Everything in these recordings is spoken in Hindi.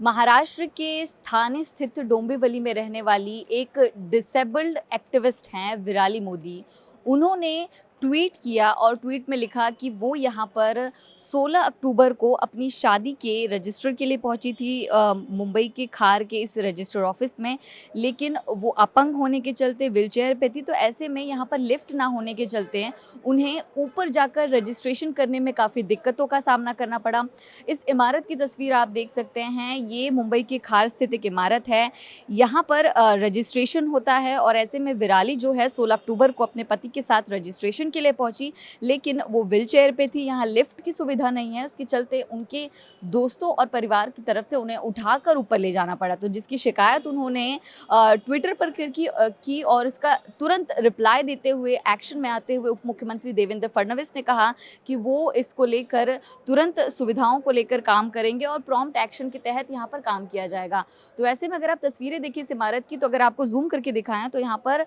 महाराष्ट्र के स्थानीय स्थित डोंबिवली में रहने वाली एक डिसेबल्ड एक्टिविस्ट हैं विराली मोदी। उन्होंने ट्वीट किया और ट्वीट में लिखा कि वो यहाँ पर 16 अक्टूबर को अपनी शादी के रजिस्टर के लिए पहुंची थी मुंबई के खार के इस रजिस्टर ऑफिस में। लेकिन वो अपंग होने के चलते व्हीलचेयर पे थी, तो ऐसे में यहाँ पर लिफ्ट ना होने के चलते उन्हें ऊपर जाकर रजिस्ट्रेशन करने में काफ़ी दिक्कतों का सामना करना पड़ा। इस इमारत की तस्वीर आप देख सकते हैं, ये मुंबई की खार स्थित एक इमारत है। यहाँ पर रजिस्ट्रेशन होता है और ऐसे में विराली जो है 16 अक्टूबर को अपने पति के साथ रजिस्ट्रेशन के लिए पहुंची, लेकिन वो व्हीलचेयर पे थी। यहाँ लिफ्ट की सुविधा नहीं है, उसके चलते उनके दोस्तों और परिवार की तरफ से उन्हें उठाकर ऊपर ले जाना पड़ा। तो जिसकी शिकायत उन्होंने ट्विटर पर की और इसका तुरंत रिप्लाई देते हुए, एक्शन में आते हुए उप मुख्यमंत्री देवेंद्र फडणवीस ने कहा कि वो इसको लेकर तुरंत सुविधाओं को लेकर काम करेंगे और प्रॉम्प्ट एक्शन के तहत यहाँ पर काम किया जाएगा। तो ऐसे में अगर आप तस्वीरें देखिए इस इमारत की, तो अगर आपको जूम करके दिखाएं तो यहाँ पर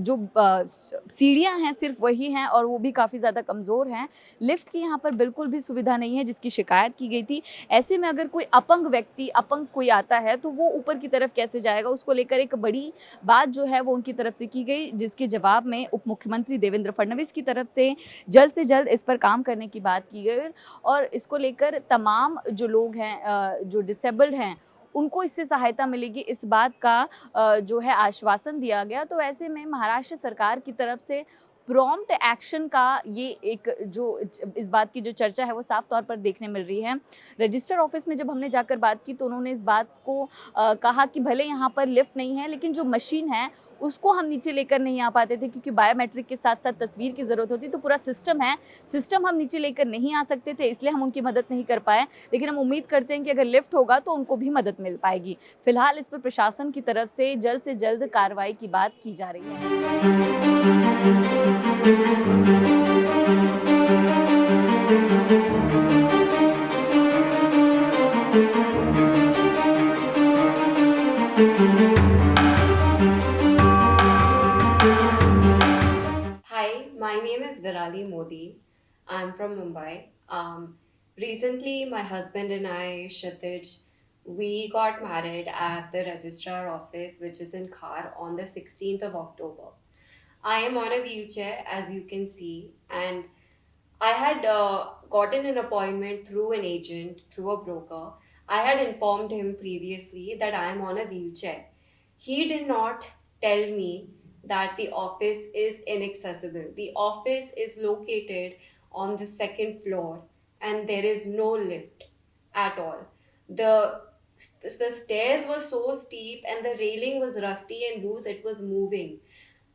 जो सीढ़ियां हैं सिर्फ वही हैं और वो भी काफी ज्यादा कमजोर हैं। लिफ्ट की यहाँ पर बिल्कुल भी सुविधा नहीं है, जिसकी शिकायत की गई थी। ऐसे में अगर कोई अपंग व्यक्ति, अपंग कोई आता है तो वो ऊपर की तरफ कैसे जाएगा, उसको लेकर एक बड़ी बात जो है वो उनकी तरफ से की गई, जिसके जवाब में उप मुख्यमंत्री देवेंद्र फडणवीस की तरफ से जल्द इस पर काम करने की बात की गई। और इसको लेकर तमाम जो लोग हैं जो डिसेबल्ड हैं उनको इससे सहायता मिलेगी, इस बात का जो है आश्वासन दिया गया। तो ऐसे में महाराष्ट्र सरकार की तरफ से प्रॉम्प्ट एक्शन का ये एक जो इस बात की जो चर्चा है वो साफ तौर पर देखने मिल रही है। रजिस्टर ऑफिस में जब हमने जाकर बात की तो उन्होंने इस बात को कहा कि भले यहाँ पर लिफ्ट नहीं है, लेकिन जो मशीन है उसको हम नीचे लेकर नहीं आ पाते थे, क्योंकि बायोमेट्रिक के साथ साथ तस्वीर की जरूरत होती। तो पूरा सिस्टम हम नीचे लेकर नहीं आ सकते थे, इसलिए हम उनकी मदद नहीं कर पाए। लेकिन हम उम्मीद करते हैं कि अगर लिफ्ट होगा तो उनको भी मदद मिल पाएगी। फिलहाल इस पर प्रशासन की तरफ से जल्द कार्रवाई की बात की जा रही है। Hi, my name is Virali Modi. I'm from Mumbai. Recently, my husband and I, Kshitij, we got married at the registrar office, which is in Khar, on the 16th of October. I am on a wheelchair, as you can see, and I had gotten an appointment through an agent, through a broker. I had informed him previously that I am on a wheelchair. He did not tell me that the office is inaccessible. The office is located on the second floor and there is no lift at all. The stairs were so steep and the railing was rusty and loose, it was moving.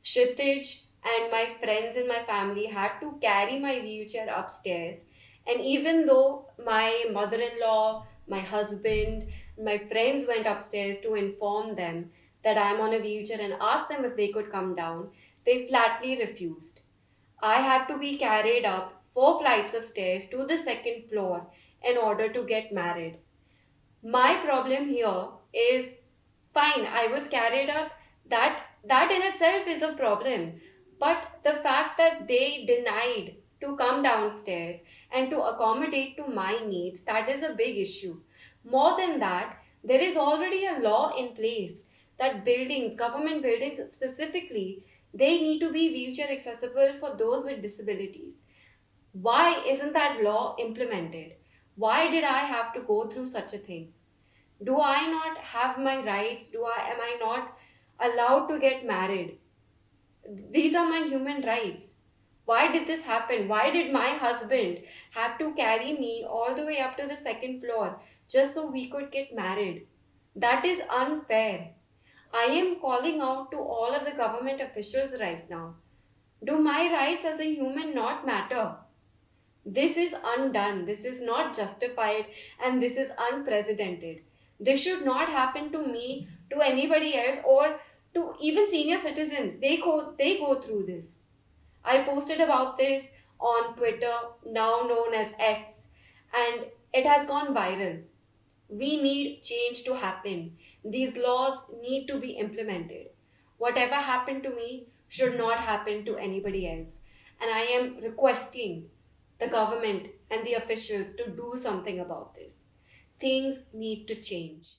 Kshitij and my friends and my family had to carry my wheelchair upstairs. And even though my mother in law, my husband, my friends went upstairs to inform them that I'm on a wheelchair and asked them if they could come down, they flatly refused. I had to be carried up 4 flights of stairs to the second floor in order to get married. My problem here is fine, I was carried up, that in itself is a problem, but the fact that they denied to come downstairs and to accommodate to my needs, that is a big issue. More than that, there is already a law in place that buildings, government buildings specifically, they need to be wheelchair accessible for those with disabilities. Why isn't that law implemented? Why did I have to go through such a thing? Do I not have my rights? Am I not allowed to get married? These are my human rights. Why did this happen? Why did my husband have to carry me all the way up to the second floor just so we could get married? That is unfair. I am calling out to all of the government officials right now. Do my rights as a human not matter? This is undone. This is not justified and this is unprecedented. This should not happen to me, to anybody else, or to even senior citizens. They go through this. I posted about this on Twitter, now known as X, and it has gone viral. We need change to happen. These laws need to be implemented. Whatever happened to me should not happen to anybody else. And I am requesting the government and the officials to do something about this. things need to change.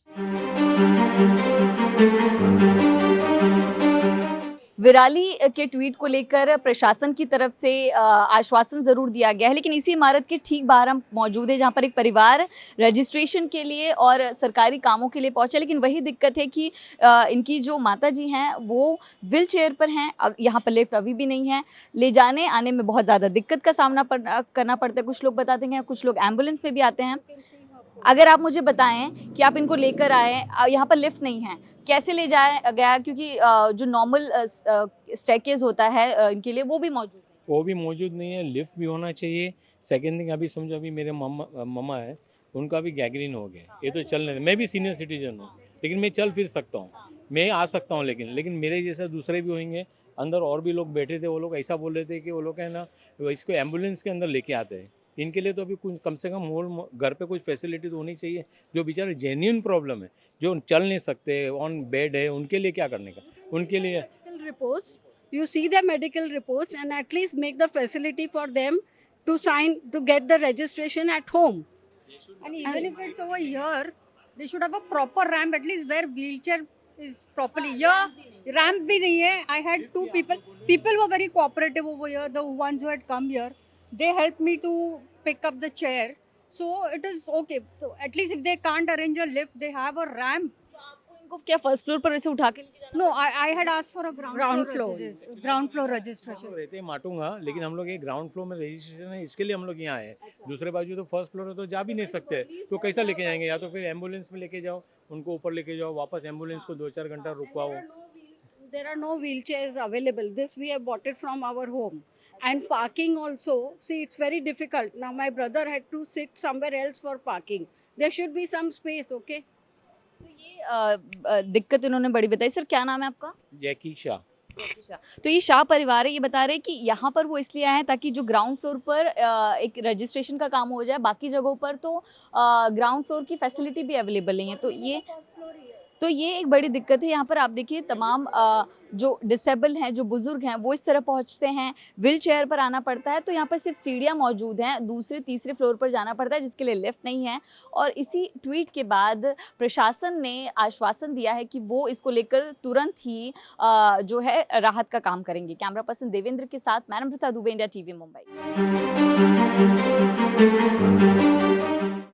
Virali के ट्वीट को लेकर प्रशासन की तरफ से आश्वासन जरूर दिया गया है, लेकिन इसी इमारत के ठीक बाहर हम मौजूद है जहां पर एक परिवार रजिस्ट्रेशन के लिए और सरकारी कामों के लिए पहुंचा, लेकिन वही दिक्कत है कि इनकी जो माता जी हैं वो व्हील चेयर पर हैं। यहाँ पर लिफ्ट अभी भी नहीं है, ले जाने आने में बहुत ज्यादा दिक्कत का सामना करना पड़ता है। कुछ लोग बताते हैं, कुछ लोग एम्बुलेंस में भी आते हैं। अगर आप मुझे बताएं कि आप इनको लेकर आए, यहाँ पर लिफ्ट नहीं है, कैसे ले जाया गया? क्योंकि जो नॉर्मल स्टेयरकेस होता है इनके लिए वो भी मौजूद नहीं है। वो भी मौजूद नहीं है, लिफ्ट भी होना चाहिए। सेकेंड थिंग, अभी समझो अभी मेरे मम्मा है, उनका भी गैंग्रीन हो गया, ये तो चल नहीं, मैं भी सीनियर सिटीजन हूँ लेकिन मैं चल फिर सकता हूँ, मैं आ सकता हूँ, लेकिन मेरे जैसे दूसरे भी होंगे। अंदर और भी लोग बैठे थे, वो लोग ऐसा बोल रहे थे कि वो लोग है ना इसको एम्बुलेंस के अंदर लेके आते हैं। इनके लिए तो अभी कुछ कम से कम घर पे कुछ फैसिलिटी तो होनी चाहिए। जो बेचारे जेन्युइन प्रॉब्लम है, जो चल नहीं सकते, ऑन बेड है, उनके लिए क्या करने का? उनके लिए reports, you see their medical reports and at least make the facility for them to sign to get the registration at home. And even if it's over here, they should have a proper ramp at least where wheelchair is properly. Yeah, ramp bhi nahi hai. I had two people were very cooperative over here. The ones who had come here, they helped me to pick up the chair. So it is okay. So at least if they can't arrange a lift, they have a ramp. इनको क्या फर्स्ट फ्लोर पर ऐसे उठा के लेके जाना? No, I had asked for a ground floor registration. रहते हैं माटूंगा, लेकिन हम लोग ये ग्राउंड फ्लोर में रजिस्ट्रेशन है, इसके लिए हम लोग यहाँ आए। दूसरे बाजू तो फर्स्ट फ्लोर है, तो जा भी नहीं सकते, तो कैसा लेके जाएंगे? या तो फिर एम्बुलेंस में लेके जाओ, उनको ऊपर लेके जाओ, वापस एम्बुलेंस को 2-4 घंटा रुकवाओ। There are no wheelchairs available. This we have bought it from our home. And parking also, see, it's very difficult. Now my brother had to sit somewhere else for parking. There should be some space, okay? तो ये दिक्कत इन्होंने बड़ी बताई। सर क्या नाम है आपका? जैकी शाह। अच्छा, तो ये शाह परिवार है, ये बता रहे हैं कि यहाँ पर वो इसलिए आए हैं ताकि जो ग्राउंड फ्लोर पर एक रजिस्ट्रेशन का काम हो जाए, बाकी जगहों पर तो ग्राउंड फ्लोर की फैसिलिटी भी अवेलेबल नहीं है। तो ये एक बड़ी दिक्कत है। यहाँ पर आप देखिए तमाम जो डिसेबल हैं, जो बुजुर्ग हैं, वो इस तरह पहुंचते हैं, व्हील चेयर पर आना पड़ता है। तो यहाँ पर सिर्फ सीढ़ियाँ मौजूद हैं, दूसरे तीसरे फ्लोर पर जाना पड़ता है जिसके लिए लिफ्ट नहीं है। और इसी ट्वीट के बाद प्रशासन ने आश्वासन दिया है कि वो इसको लेकर तुरंत ही जो है राहत का काम करेंगे। कैमरा पर्सन देवेंद्र के साथ मैं नम्रता दुबे, इंडिया टीवी मुंबई।